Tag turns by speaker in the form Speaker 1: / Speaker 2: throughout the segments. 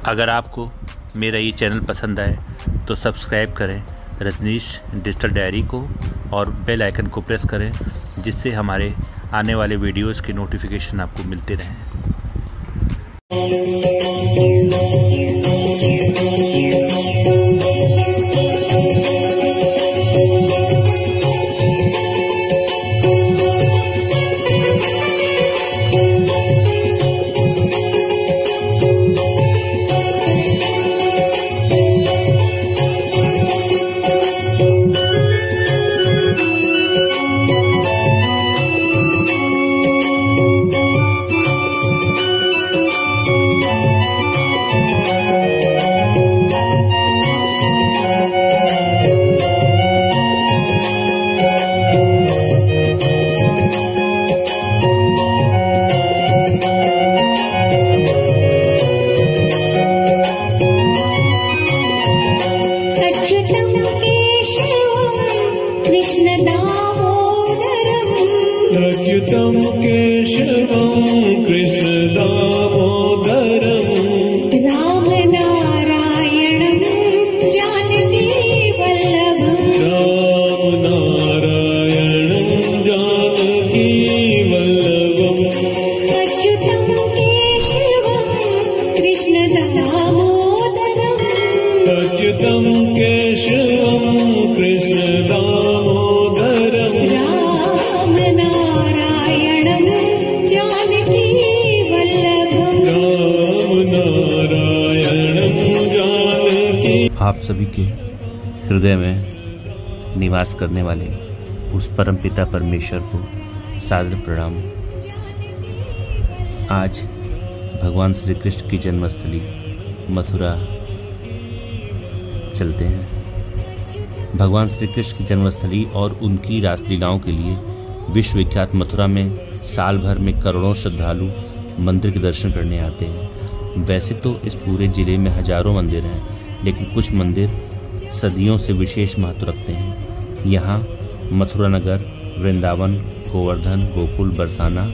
Speaker 1: अगर आपको मेरा ये चैनल पसंद आए तो सब्सक्राइब करें रजनीश डिजिटल डायरी को और बेल आइकन को प्रेस करें, जिससे हमारे आने वाले वीडियोस के नोटिफिकेशन आपको मिलते रहें।
Speaker 2: अच्युतं केशवं कृष्णदामोदरं
Speaker 3: रामनारायणं जानकी वल्लभं अच्युतं केशवं कृष्णदामोदरं
Speaker 2: अच्युतं केशवं कृष्णदामोदरं
Speaker 3: रामनारायणं जानकी वल्लभं।
Speaker 4: आप सभी के हृदय में निवास करने वाले उस परम पिता परमेश्वर को सादर प्रणाम। आज भगवान श्री कृष्ण की जन्मस्थली मथुरा चलते हैं। भगवान श्री कृष्ण की जन्मस्थली और उनकी रासलीलाओं के लिए विश्वविख्यात मथुरा में साल भर में करोड़ों श्रद्धालु मंदिर के दर्शन करने आते हैं। वैसे तो इस पूरे ज़िले में हजारों मंदिर हैं, लेकिन कुछ मंदिर सदियों से विशेष महत्व रखते हैं। यहाँ मथुरा नगर, वृंदावन, गोवर्धन, गोकुल, बरसाना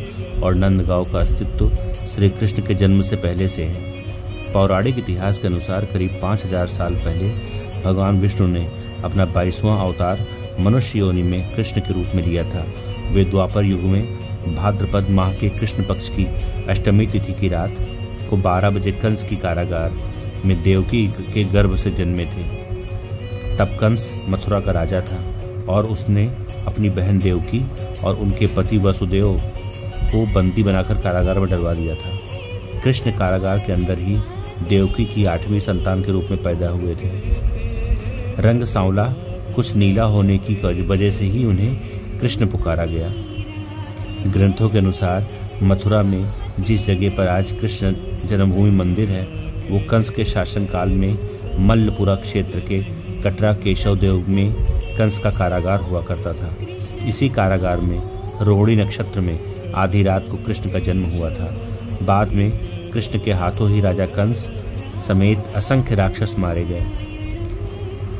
Speaker 4: और नंदगांव का अस्तित्व श्री कृष्ण के जन्म से पहले से है। पौराणिक इतिहास के अनुसार करीब 5000 साल पहले भगवान विष्णु ने अपना 22वां अवतार मनुष्य योनि में कृष्ण के रूप में लिया था। वे द्वापर युग में भाद्रपद माह के कृष्ण पक्ष की अष्टमी तिथि की रात को 12 बजे कंस की कारागार में देवकी के गर्भ से जन्मे थे। तब कंस मथुरा का राजा था और उसने अपनी बहन देवकी और उनके पति वसुदेव को बंदी बनाकर कारागार में डलवा दिया था। कृष्ण कारागार के अंदर ही देवकी की 8वीं संतान के रूप में पैदा हुए थे। रंग सांवला, कुछ नीला होने की वजह से ही उन्हें कृष्ण पुकारा गया। ग्रंथों के अनुसार मथुरा में जिस जगह पर आज कृष्ण जन्मभूमि मंदिर है, वो कंस के शासनकाल में मल्लपुरा क्षेत्र के कटरा केशव देव में कंस का कारागार हुआ करता था। इसी कारागार में रोहिणी नक्षत्र में आधी रात को कृष्ण का जन्म हुआ था। बाद में कृष्ण के हाथों ही राजा कंस समेत असंख्य राक्षस मारे गए।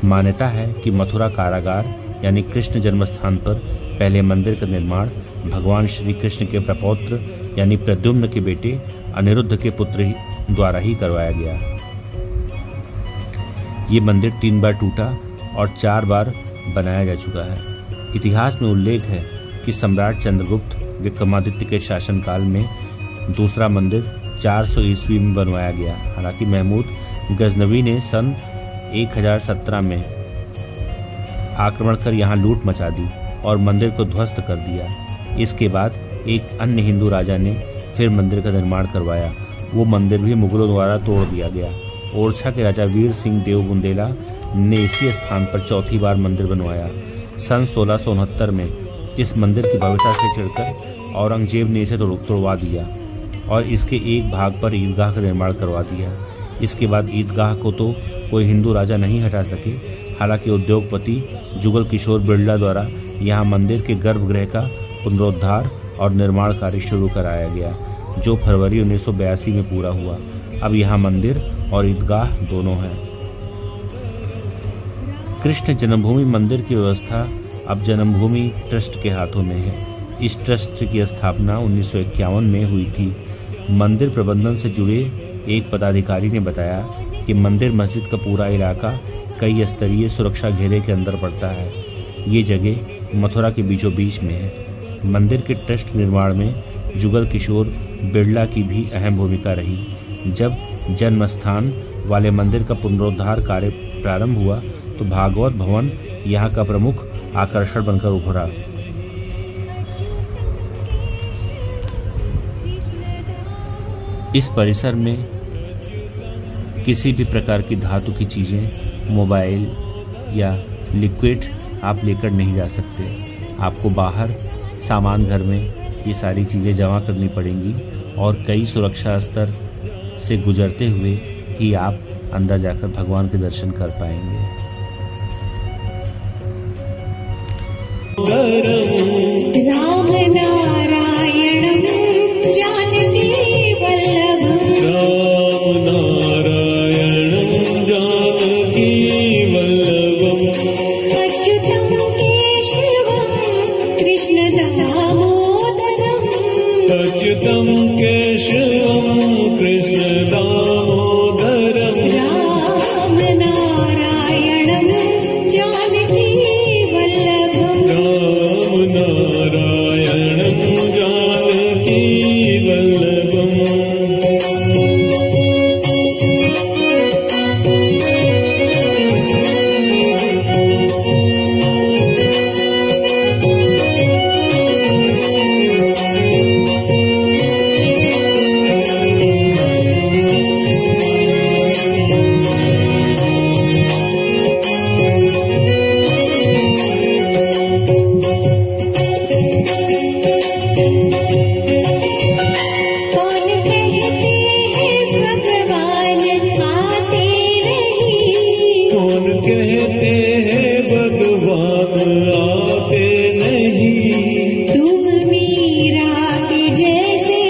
Speaker 4: मान्यता है कि मथुरा कारागार यानी कृष्ण जन्मस्थान पर पहले मंदिर का निर्माण भगवान श्री कृष्ण के प्रपौत्र यानी प्रद्युम्न के बेटे अनिरुद्ध के पुत्र द्वारा ही करवाया गया। ये मंदिर 3 बार टूटा और 4 बार बनाया जा चुका है। इतिहास में उल्लेख है कि सम्राट चंद्रगुप्त विक्रमादित्य के शासनकाल में दूसरा मंदिर 400 ईस्वी में बनवाया गया। हालांकि महमूद गजनवी ने सन 1017 में आक्रमण कर यहाँ लूट मचा दी और मंदिर को ध्वस्त कर दिया। इसके बाद एक अन्य हिंदू राजा ने फिर मंदिर का निर्माण करवाया। वो मंदिर भी मुगलों द्वारा तोड़ दिया गया। ओरछा के राजा वीर सिंह देव बुंदेला ने इसी स्थान पर चौथी बार मंदिर बनवाया। सन 1669 में इस मंदिर की भव्यता से चिढ़कर औरंगजेब ने इसे तोड़वा दिया और इसके एक भाग पर ईदगाह का निर्माण करवा दिया। इसके बाद ईदगाह को तो कोई हिंदू राजा नहीं हटा सके। हालांकि उद्योगपति जुगल किशोर बिरला द्वारा यहाँ मंदिर के गर्भगृह का पुनरुद्धार और निर्माण कार्य शुरू कराया गया, जो फरवरी 1982 में पूरा हुआ। अब यहाँ मंदिर और ईदगाह दोनों हैं। कृष्ण जन्मभूमि मंदिर की व्यवस्था अब जन्मभूमि ट्रस्ट के हाथों में है। इस ट्रस्ट की स्थापना 1951 में हुई थी। मंदिर प्रबंधन से जुड़े एक पदाधिकारी ने बताया कि मंदिर मस्जिद का पूरा इलाका कई स्तरीय सुरक्षा घेरे के अंदर पड़ता है। ये जगह मथुरा के बीचों बीच में है। मंदिर के ट्रस्ट निर्माण में जुगल किशोर बिरला की भी अहम भूमिका रही। जब जन्म स्थान वाले मंदिर का पुनरुद्धार कार्य प्रारंभ हुआ तो भागवत भवन यहाँ का प्रमुख आकर्षण बनकर उभरा। इस परिसर में किसी भी प्रकार की धातु की चीज़ें, मोबाइल या लिक्विड आप लेकर नहीं जा सकते। आपको बाहर सामान घर में ये सारी चीज़ें जमा करनी पड़ेंगी और कई सुरक्षा स्तर से गुजरते हुए ही आप अंदर जाकर भगवान के दर्शन कर पाएंगे।
Speaker 3: राम नारायणं जानकी वल्लभं
Speaker 2: राम नारायणं जानकी वल्लभम्
Speaker 3: अच्युतं केशवं कृष्ण दामोदरम्
Speaker 2: अच्युतं केशवं कृष्ण दामोदरम्
Speaker 3: राम नारायणं जानकी वल्लभं
Speaker 2: राम नारायणं जानकी वल्लभम्
Speaker 3: कौन कहते हैं भगवान आते नहीं
Speaker 2: कौन कहते हैं भगवान आते नहीं
Speaker 3: तुम मीरा के जैसे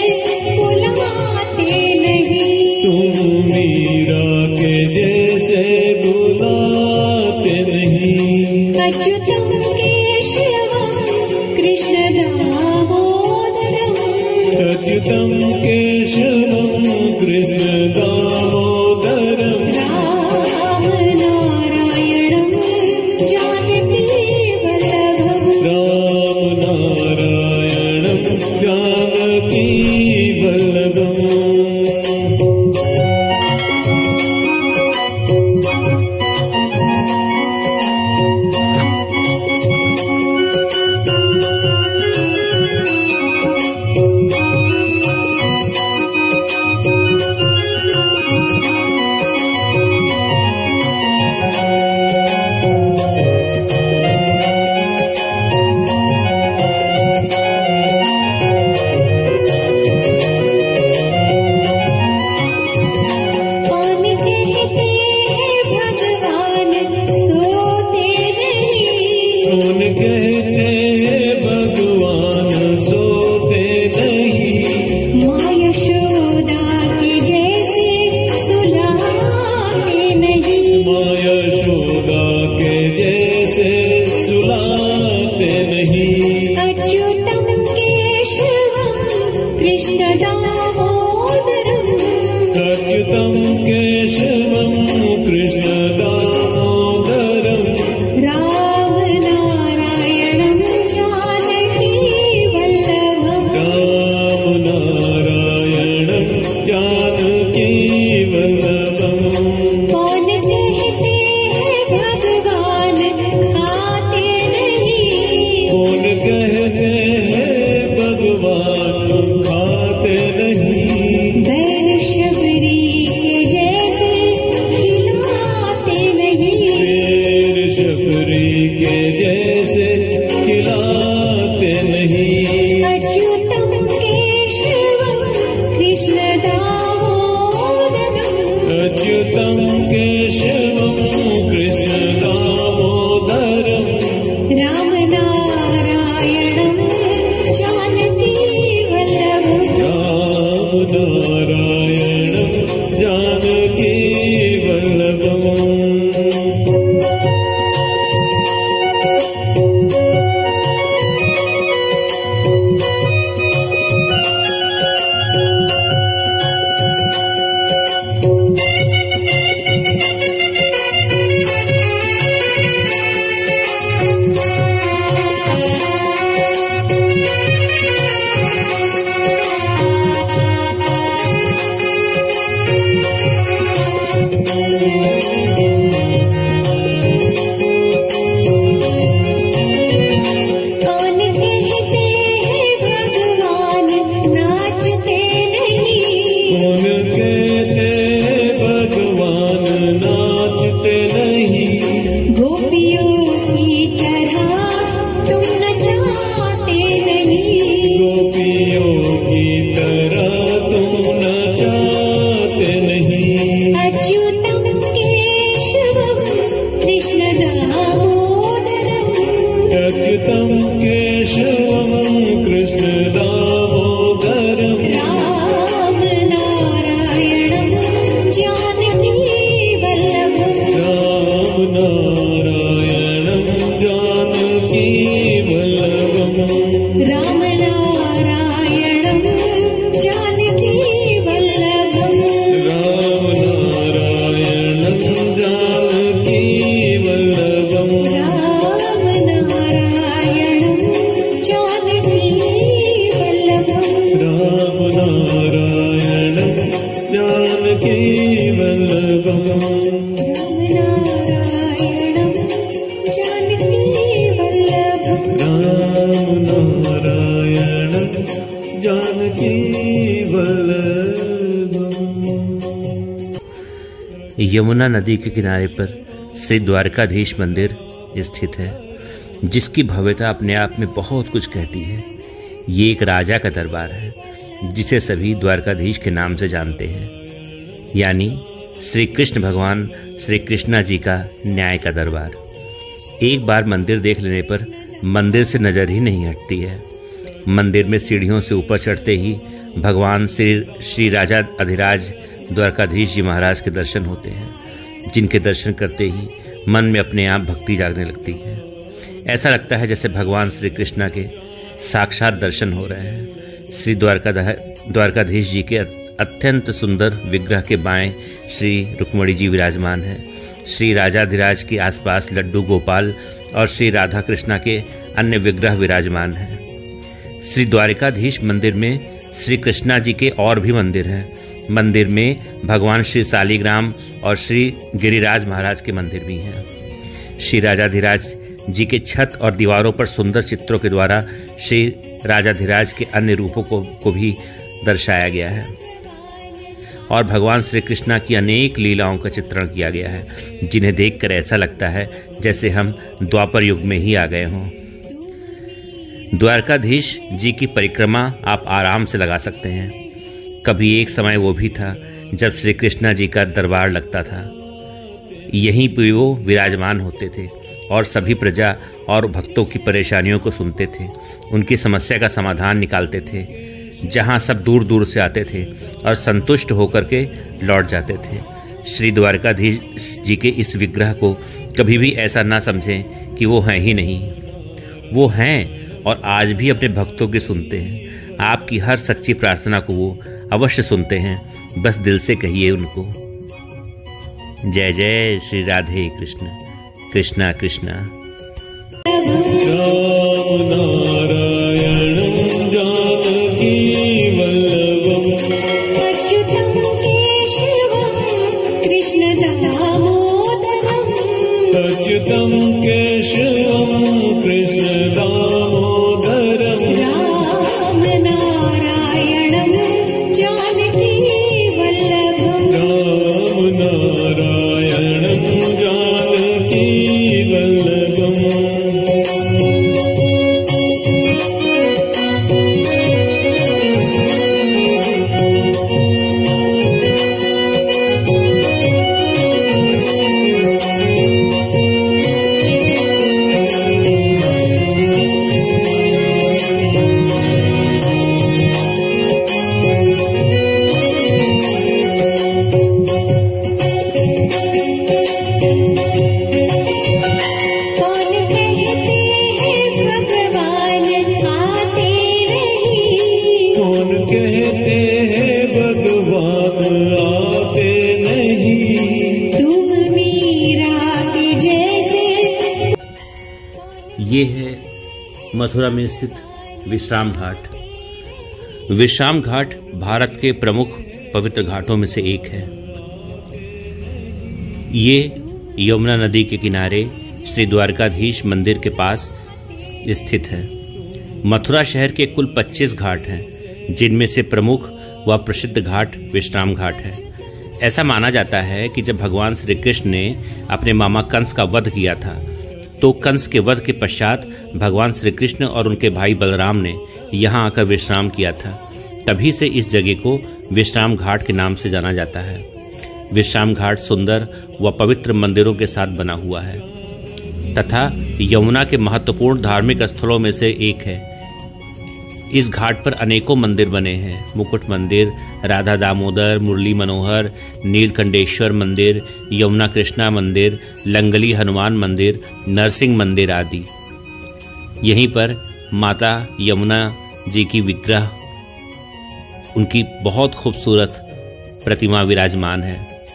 Speaker 3: बुलाते नहीं
Speaker 2: तुम मीरा के जैसे बुलाते नहीं
Speaker 3: अच्युतं केशवं कृष्ण दामोदरम्
Speaker 2: अच्युतं केशवं कृष्ण दामोदरम्
Speaker 3: राम नारायणं जानकी वल्लभम्
Speaker 2: राम नारायणं जानकी वल्लभम्
Speaker 3: कौन कहते हैं भगवान सोते नहीं
Speaker 2: कौन कहते हैं भगवान सोते नहीं
Speaker 3: माँ यशोदा के जैसे सुलाते नहीं
Speaker 2: माँ यशोदा के जैसे सुलाते नहीं
Speaker 3: अच्युतं केशवं कृष्ण दामोदरम्
Speaker 2: अच्युतं केशवं कृष्ण दामोदरम्
Speaker 3: राम नारायणं जानकी वल्लभम्
Speaker 2: राम नारायणं जानकी वल्लभम्
Speaker 3: कौन कहते हैं भगवान खाते नहीं
Speaker 2: कौन कहते हैं भगवान खाते नहीं
Speaker 3: कृष्णदामोदरम्
Speaker 2: अच्युतं केशवं कृष्णदामोदरम्
Speaker 3: रामनारायणं जानकीवल्लभम्
Speaker 2: रामनारायणं जानकीवल्लभम्
Speaker 3: रामनारायणं जानकीवल्लभम्
Speaker 2: रामनारायणं जानकीवल्लभम्
Speaker 3: रामनारायणं जानकीवल्लभम्
Speaker 2: रामनारायणं जानकीवल्लभम्
Speaker 3: रामनारायणं जानकीवल्लभम्
Speaker 2: रामनारायणं जानकीवल्लभम्।
Speaker 4: यमुना नदी के किनारे पर श्री द्वारकाधीश मंदिर स्थित है, जिसकी भव्यता अपने आप में बहुत कुछ कहती है। ये एक राजा का दरबार है, जिसे सभी द्वारकाधीश के नाम से जानते हैं, यानी श्री कृष्ण भगवान श्री कृष्णा जी का न्याय का दरबार। एक बार मंदिर देख लेने पर मंदिर से नज़र ही नहीं हटती है। मंदिर में सीढ़ियों से ऊपर चढ़ते ही भगवान श्री राजा अधिराज द्वारकाधीश जी महाराज के दर्शन होते हैं, जिनके दर्शन करते ही मन में अपने आप भक्ति जागने लगती है। ऐसा लगता है जैसे भगवान श्री कृष्णा के साक्षात दर्शन हो रहे हैं। श्री द्वारकाधीश जी के अत्यंत सुंदर विग्रह के बाएं श्री रुक्मणी जी विराजमान हैं। श्री राजाधिराज के आसपास लड्डू गोपाल और श्री राधा कृष्णा के अन्य विग्रह विराजमान हैं। श्री द्वारकाधीश मंदिर में श्री कृष्णा जी के और भी मंदिर हैं। मंदिर में भगवान श्री शालिग्राम और श्री गिरिराज महाराज के मंदिर भी हैं। श्री राजाधिराज जी के छत और दीवारों पर सुंदर चित्रों के द्वारा श्री राजाधिराज के अन्य रूपों को भी दर्शाया गया है और भगवान श्री कृष्णा की अनेक लीलाओं का चित्रण किया गया है, जिन्हें देखकर ऐसा लगता है जैसे हम द्वापर युग में ही आ गए हों। द्वारकाधीश जी की परिक्रमा आप आराम से लगा सकते हैं। कभी एक समय वो भी था जब श्री कृष्णा जी का दरबार लगता था। यहीं पर वो विराजमान होते थे और सभी प्रजा और भक्तों की परेशानियों को सुनते थे, उनकी समस्या का समाधान निकालते थे। जहाँ सब दूर दूर से आते थे और संतुष्ट होकर के लौट जाते थे। श्री द्वारकाधीश जी के इस विग्रह को कभी भी ऐसा ना समझें कि वो हैं ही नहीं। वो हैं और आज भी अपने भक्तों की सुनते हैं। आपकी हर सच्ची प्रार्थना को वो अवश्य सुनते हैं, बस दिल से कहिए उनको। जय जय श्री राधे कृष्ण कृष्णा कृष्णा।
Speaker 2: रामनारायणं जानकीवल्लभम्
Speaker 3: अच्युतं केशवं कृष्णदामोदरम्
Speaker 2: अच्युतं केशवं कृष्णदामोदरम्
Speaker 3: रामनारायणं जानकीवल्लभम्
Speaker 2: रामनारायणं जानकीवल्लभम्
Speaker 4: ये है मथुरा में स्थित विश्राम घाट। विश्राम घाट भारत के प्रमुख पवित्र घाटों में से एक है। ये यमुना नदी के किनारे श्री द्वारकाधीश मंदिर के पास स्थित है। मथुरा शहर के कुल 25 घाट हैं, जिनमें से प्रमुख व प्रसिद्ध घाट विश्राम घाट है। ऐसा माना जाता है कि जब भगवान श्री कृष्ण ने अपने मामा कंस का वध किया था, तो कंस के वध के पश्चात भगवान श्री कृष्ण और उनके भाई बलराम ने यहाँ आकर विश्राम किया था। तभी से इस जगह को विश्राम घाट के नाम से जाना जाता है। विश्राम घाट सुंदर व पवित्र मंदिरों के साथ बना हुआ है। तथा यमुना के महत्वपूर्ण धार्मिक स्थलों में से एक है। इस घाट पर अनेकों मंदिर बने हैं। मुकुट मंदिर, राधा दामोदर, मुरली मनोहर, नीलकंठेश्वर मंदिर, यमुना कृष्णा मंदिर, लंगली हनुमान मंदिर, नरसिंह मंदिर आदि। यहीं पर माता यमुना जी की विग्रह, उनकी बहुत खूबसूरत प्रतिमा विराजमान है।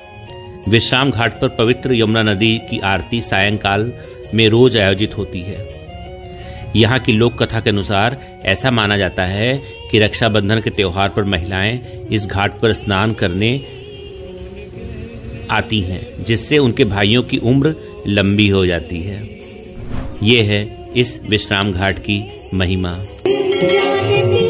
Speaker 4: विश्राम घाट पर पवित्र यमुना नदी की आरती सायंकाल में रोज आयोजित होती है। यहाँ की लोक कथा के अनुसार ऐसा माना जाता है कि रक्षाबंधन के त्यौहार पर महिलाएं इस घाट पर स्नान करने आती हैं, जिससे उनके भाइयों की उम्र लंबी हो जाती है। ये है इस विश्राम घाट की महिमा।
Speaker 3: जानती